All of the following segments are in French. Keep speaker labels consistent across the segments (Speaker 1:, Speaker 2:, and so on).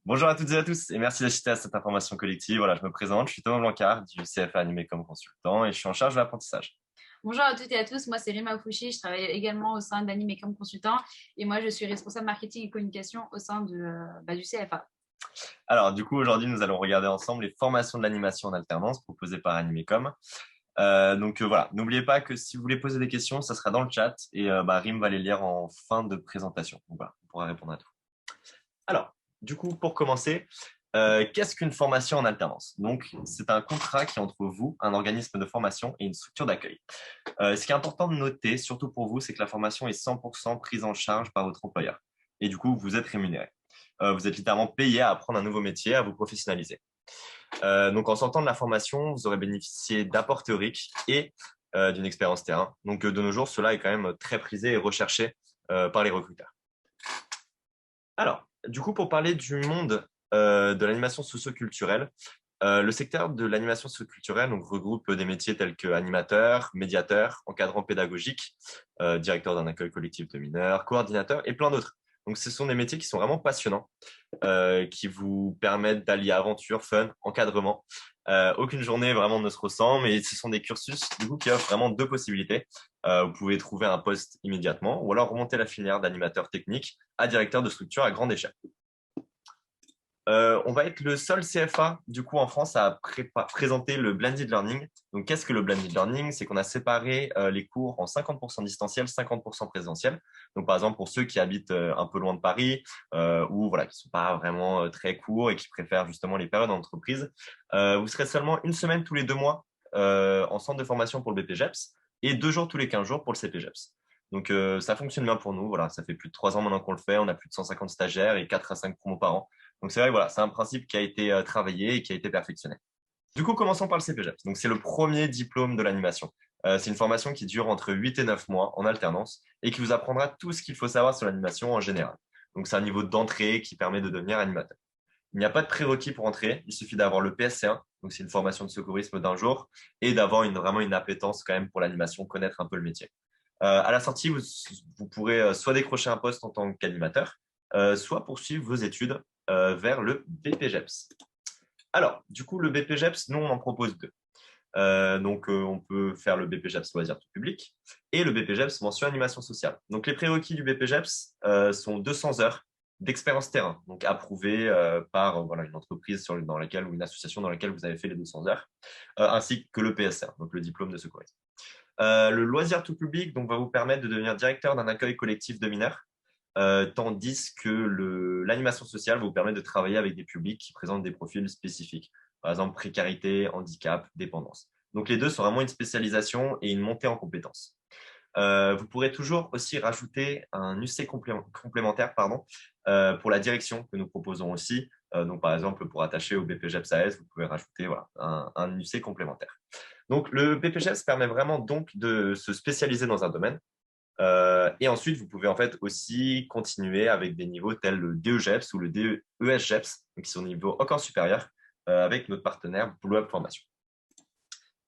Speaker 1: Bonjour à toutes et à tous et merci d'assister à cette information collective. Voilà, je me présente, je suis Thomas Blancard du CFA animé comme consultant et je suis en charge de l'apprentissage.
Speaker 2: Bonjour à toutes et à tous, moi c'est Rima Fouchi, je travaille également au sein d'Anime comme consultant et moi je suis responsable marketing et communication au sein du CFA.
Speaker 1: Alors, du coup, aujourd'hui, nous allons regarder ensemble les formations de l'animation en alternance proposées par Animecom. Voilà, n'oubliez pas que si vous voulez poser des questions, ça sera dans le chat et Rim va les lire en fin de présentation. Donc voilà, on pourra répondre à tout. Alors, du coup, pour commencer, qu'est-ce qu'une formation en alternance? Donc, c'est un contrat qui est entre vous, un organisme de formation et une structure d'accueil. Ce qui est important de noter, surtout pour vous, c'est que la formation est 100% prise en charge par votre employeur. Et du coup, vous êtes rémunéré. Vous êtes littéralement payé à apprendre un nouveau métier, à vous professionnaliser. Donc, en sortant de la formation, vous aurez bénéficié d'apports théoriques et d'une expérience terrain. Donc, de nos jours, cela est quand même très prisé et recherché par les recruteurs. Alors, du coup, pour parler du monde de l'animation socio-culturelle, le secteur de l'animation socioculturelle donc, regroupe des métiers tels que animateur, médiateur, encadrant pédagogique, directeur d'un accueil collectif de mineurs, coordinateur et plein d'autres. Donc, ce sont des métiers qui sont vraiment passionnants, qui vous permettent d'allier aventure, fun, encadrement. Aucune journée vraiment ne se ressemble et ce sont des cursus du coup qui offrent vraiment deux possibilités. Vous pouvez trouver un poste immédiatement ou alors remonter la filière d'animateur technique à directeur de structure à grande échelle. On va être le seul CFA du coup en France à présenter le blended learning. Donc, qu'est-ce que le blended learning? C'est qu'on a séparé les cours en 50% distanciel, 50% présentiel. Donc, par exemple, pour ceux qui habitent un peu loin de Paris ou voilà, qui sont pas vraiment très courts et qui préfèrent justement les périodes d'entreprise, vous serez seulement une semaine tous les 2 mois en centre de formation pour le BPGEPS et 2 jours tous les 15 jours pour le CPGEPS. Donc, ça fonctionne bien pour nous. Voilà, ça fait plus de 3 ans maintenant qu'on le fait. On a plus de 150 stagiaires et 4 à 5 promos par an. Donc c'est vrai, voilà, c'est un principe qui a été travaillé et qui a été perfectionné. Du coup, commençons par le CPGEPS. Donc c'est le premier diplôme de l'animation. C'est une formation qui dure entre 8 et 9 mois en alternance et qui vous apprendra tout ce qu'il faut savoir sur l'animation en général. Donc c'est un niveau d'entrée qui permet de devenir animateur. Il n'y a pas de prérequis pour entrer, il suffit d'avoir le PSC1, donc c'est une formation de secourisme d'un jour, et d'avoir vraiment une appétence quand même pour l'animation, connaître un peu le métier. À la sortie, vous pourrez soit décrocher un poste en tant qu'animateur, soit poursuivre vos études vers le BPGEPS. Alors, du coup, le BPGEPS, nous, on en propose deux. On peut faire le BPGEPS loisirs tout public et le BPGEPS mention animation sociale. Donc, les prérequis du BPGEPS sont 200 heures d'expérience terrain, donc approuvée par voilà, une entreprise dans laquelle ou une association dans laquelle vous avez fait les 200 heures, ainsi que le PSR, donc le diplôme de secourisme. Le loisir tout public donc, va vous permettre de devenir directeur d'un accueil collectif de mineurs, tandis que l'animation sociale va vous permettre de travailler avec des publics qui présentent des profils spécifiques, par exemple précarité, handicap, dépendance. Donc les deux sont vraiment une spécialisation et une montée en compétences. Vous pourrez toujours aussi rajouter un UC complémentaire pour la direction que nous proposons aussi. Donc, par exemple, pour attacher au BPGEPS-AS, vous pouvez rajouter voilà, un UC complémentaire. Donc, le BPGEPS permet vraiment donc de se spécialiser dans un domaine. Et ensuite, vous pouvez en fait aussi continuer avec des niveaux tels le DEGEPS ou le DESGEPS, qui sont des niveaux encore supérieurs, avec notre partenaire Blue Up Formation.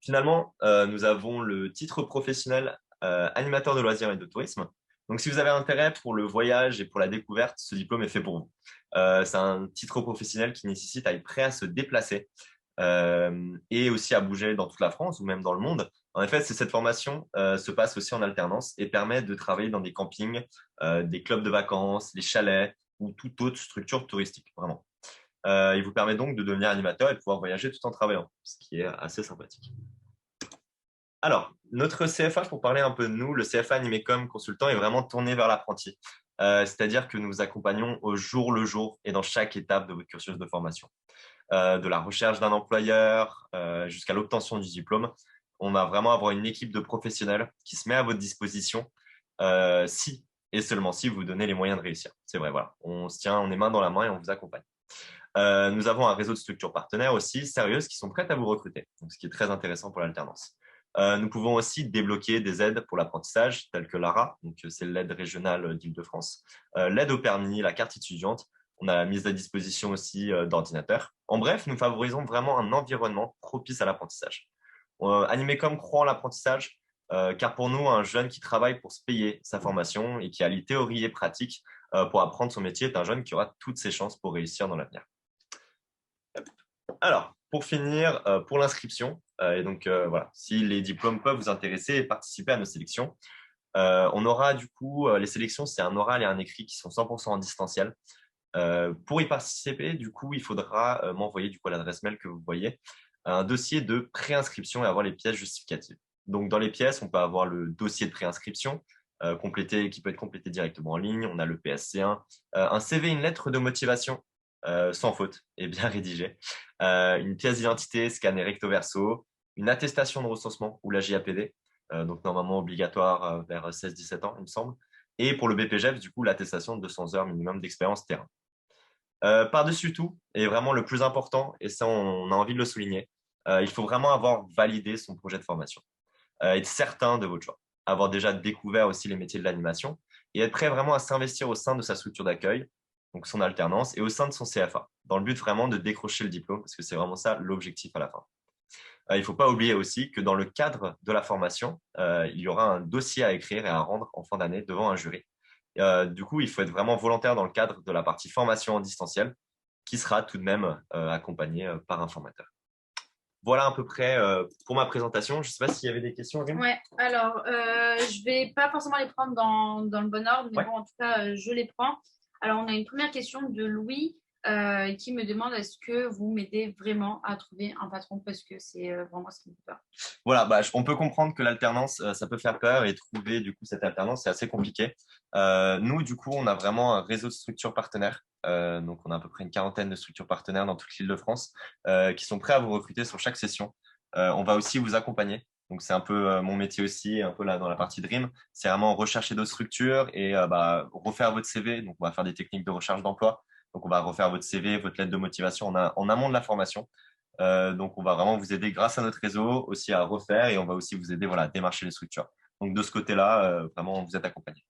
Speaker 1: Finalement, nous avons le titre professionnel animateur de loisirs et de tourisme. Donc, si vous avez intérêt pour le voyage et pour la découverte, ce diplôme est fait pour vous. C'est un titre professionnel qui nécessite à être prêt à se déplacer et aussi à bouger dans toute la France ou même dans le monde. En effet, cette formation se passe aussi en alternance et permet de travailler dans des campings, des clubs de vacances, les chalets ou toute autre structure touristique, vraiment. Il vous permet donc de devenir animateur et de pouvoir voyager tout en travaillant, ce qui est assez sympathique. Alors, notre CFA, pour parler un peu de nous, le CFA Animecom Consultant est vraiment tourné vers l'apprenti. C'est-à-dire que nous vous accompagnons au jour le jour et dans chaque étape de votre cursus de formation. De la recherche d'un employeur jusqu'à l'obtention du diplôme. On va vraiment avoir une équipe de professionnels qui se met à votre disposition si et seulement si vous donnez les moyens de réussir. C'est vrai, voilà. On se tient, on est main dans la main et on vous accompagne. Nous avons un réseau de structures partenaires aussi sérieuses qui sont prêtes à vous recruter, donc, ce qui est très intéressant pour l'alternance. Nous pouvons aussi débloquer des aides pour l'apprentissage, telles que l'ARA, donc c'est l'aide régionale d'Île-de-France, l'aide au permis, la carte étudiante. On a la mise à disposition aussi d'ordinateurs. En bref, nous favorisons vraiment un environnement propice à l'apprentissage. Animecom croit en l'apprentissage, car pour nous, un jeune qui travaille pour se payer sa formation et qui allie théorie et pratique pour apprendre son métier est un jeune qui aura toutes ses chances pour réussir dans l'avenir. Alors, pour finir, pour l'inscription, et donc voilà, si les diplômes peuvent vous intéresser et participer à nos sélections, on aura du coup, les sélections, c'est un oral et un écrit qui sont 100% en distanciel. Pour y participer, du coup, il faudra m'envoyer du coup à l'adresse mail que vous voyez un dossier de préinscription et avoir les pièces justificatives. Donc, dans les pièces, on peut avoir le dossier de préinscription qui peut être complété directement en ligne. On a le PSC1, un CV, une lettre de motivation sans faute et bien rédigée, une pièce d'identité scannée recto verso, une attestation de recensement ou la JAPD, donc normalement obligatoire vers 16-17 ans, il me semble. Et pour le BPGEPS, du coup, l'attestation de 200 heures minimum d'expérience terrain. Par-dessus tout, et vraiment le plus important, et ça on a envie de le souligner, il faut vraiment avoir validé son projet de formation, être certain de votre choix, avoir déjà découvert aussi les métiers de l'animation et être prêt vraiment à s'investir au sein de sa structure d'accueil, donc son alternance, et au sein de son CFA, dans le but vraiment de décrocher le diplôme, parce que c'est vraiment ça l'objectif à la fin. Il ne faut pas oublier aussi que dans le cadre de la formation, il y aura un dossier à écrire et à rendre en fin d'année devant un jury. Du coup, il faut être vraiment volontaire dans le cadre de la partie formation en distanciel, qui sera tout de même accompagné par un formateur. Voilà à peu près pour ma présentation. Je ne sais pas s'il y avait des questions, Rim.
Speaker 2: Ouais, alors je vais pas forcément les prendre dans le bon ordre, mais
Speaker 1: Ouais.
Speaker 2: bon, en tout cas, je les prends. Alors, on a une première question de Louis qui me demande est-ce que vous m'aidez vraiment à trouver un patron parce que c'est vraiment ce qui me fait peur.
Speaker 1: Voilà, on peut comprendre que l'alternance, ça peut faire peur et trouver du coup cette alternance, c'est assez compliqué. Nous, du coup, on a vraiment un réseau de structures partenaires. Donc, on a à peu près une quarantaine de structures partenaires dans toute l'Île-de-France qui sont prêts à vous recruter sur chaque session. On va aussi vous accompagner. Donc, c'est un peu mon métier aussi, un peu là dans la partie Dream. C'est vraiment rechercher d'autres structures et refaire votre CV. Donc, on va faire des techniques de recherche d'emploi. Donc, on va refaire votre CV, votre lettre de motivation en amont de la formation. Donc, on va vraiment vous aider grâce à notre réseau aussi à refaire et on va aussi vous aider voilà, à démarcher les structures. Donc, de ce côté-là, vraiment, vous êtes accompagné.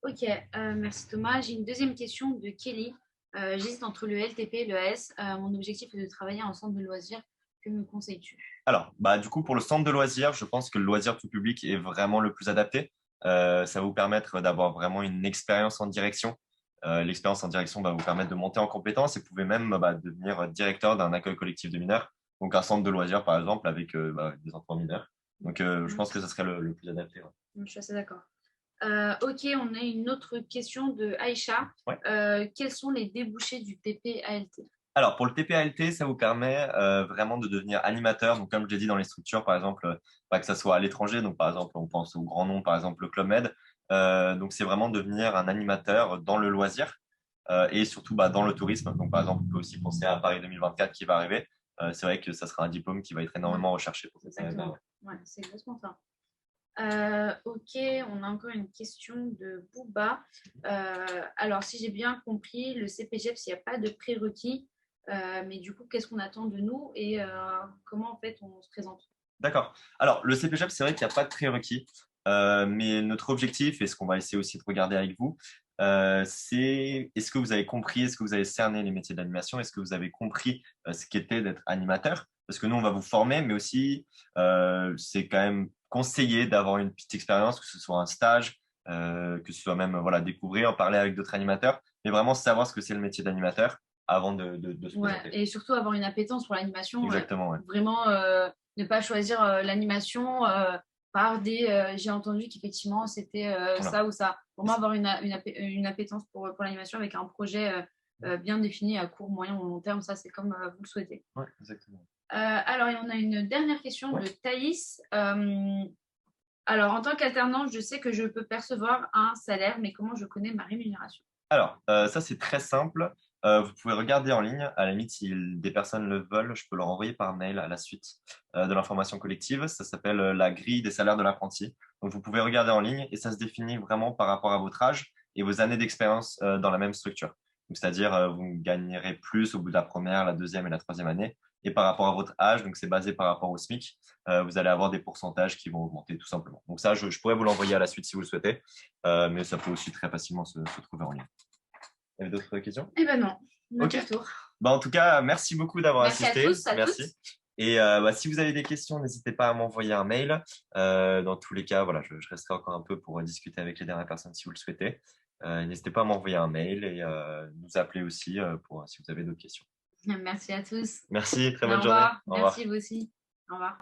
Speaker 2: Ok, merci Thomas. J'ai une deuxième question de Kelly. J'hésite entre le LTP et le AS. Mon objectif est de travailler en centre de loisirs. Que me conseilles-tu?
Speaker 1: Alors, du coup, pour le centre de loisirs, je pense que le loisir tout public est vraiment le plus adapté. Ça va vous permettre d'avoir vraiment une expérience en direction. L'expérience en direction va vous permettre de monter en compétences et vous pouvez même devenir directeur d'un accueil collectif de mineurs. Donc, un centre de loisirs, par exemple, avec des enfants mineurs. Donc, je pense que ce serait le plus adapté. Ouais.
Speaker 2: Je suis assez d'accord. Ok, on a une autre question de Aïcha.
Speaker 1: Ouais.
Speaker 2: Quels sont les débouchés du TP-ALT?
Speaker 1: Alors, pour le TPALT, ça vous permet vraiment de devenir animateur. Donc, comme je l'ai dit dans les structures, par exemple, que ça soit à l'étranger. Donc, par exemple, on pense au grand nom, par exemple, le Club Med. Donc, c'est vraiment devenir un animateur dans le loisir et surtout dans le tourisme. Donc, par exemple, on peut aussi penser à Paris 2024 qui va arriver. C'est vrai que ça sera un diplôme qui va être énormément recherché pour cette année.
Speaker 2: Ouais, c'est exactement ça. Ok, on a encore une question de Bouba. Alors, si j'ai bien compris, le CPGEPS, il n'y a pas de prérequis. Mais du coup, qu'est-ce qu'on attend de nous et comment en fait on se présente?
Speaker 1: D'accord. Alors, le CPGEP, c'est vrai qu'il n'y a pas de prérequis, mais notre objectif, et ce qu'on va essayer aussi de regarder avec vous, c'est est-ce que vous avez compris, est-ce que vous avez cerné les métiers d'animation, est-ce que vous avez compris ce qu'était d'être animateur? Parce que nous, on va vous former, mais aussi, c'est quand même conseillé d'avoir une petite expérience, que ce soit un stage, que ce soit même découvrir, en parler avec d'autres animateurs, mais vraiment savoir ce que c'est le métier d'animateur avant de se présenter.
Speaker 2: Et surtout avoir une appétence pour l'animation.
Speaker 1: Exactement, ouais.
Speaker 2: Vraiment ne pas choisir l'animation par des j'ai entendu qu'effectivement c'était ça ou ça. Vraiment avoir une appétence pour l'animation avec un projet bien défini à court, moyen ou long terme. Ça, c'est comme vous le souhaitez.
Speaker 1: Ouais, exactement.
Speaker 2: Alors, on a une dernière question de Thaïs. Alors, en tant qu'alternante, je sais que je peux percevoir un salaire, mais comment je connais ma rémunération?
Speaker 1: Alors, ça, c'est très simple. Vous pouvez regarder en ligne. À la limite, si des personnes le veulent, je peux leur envoyer par mail à la suite de l'information collective. Ça s'appelle la grille des salaires de l'apprenti. Donc, vous pouvez regarder en ligne et ça se définit vraiment par rapport à votre âge et vos années d'expérience dans la même structure. C'est-à-dire, vous gagnerez plus au bout de la première, la deuxième et la troisième année. Et par rapport à votre âge, donc c'est basé par rapport au SMIC, vous allez avoir des pourcentages qui vont augmenter tout simplement. Donc ça, je pourrais vous l'envoyer à la suite si vous le souhaitez, mais ça peut aussi très facilement se trouver en ligne. Il y avait d'autres questions?
Speaker 2: Eh ben non, on a
Speaker 1: Ok.
Speaker 2: fait le tour.
Speaker 1: En tout cas, merci beaucoup d'avoir assisté.
Speaker 2: À tous,
Speaker 1: merci.
Speaker 2: toutes.
Speaker 1: Et si vous avez des questions, n'hésitez pas à m'envoyer un mail. Dans tous les cas, je resterai encore un peu pour discuter avec les dernières personnes si vous le souhaitez. N'hésitez pas à m'envoyer un mail et nous appeler aussi si vous avez d'autres questions.
Speaker 2: Merci à tous.
Speaker 1: Merci, très
Speaker 2: Au
Speaker 1: bonne journée.
Speaker 2: revoir.
Speaker 1: Au revoir.
Speaker 2: Merci vous aussi. Au revoir.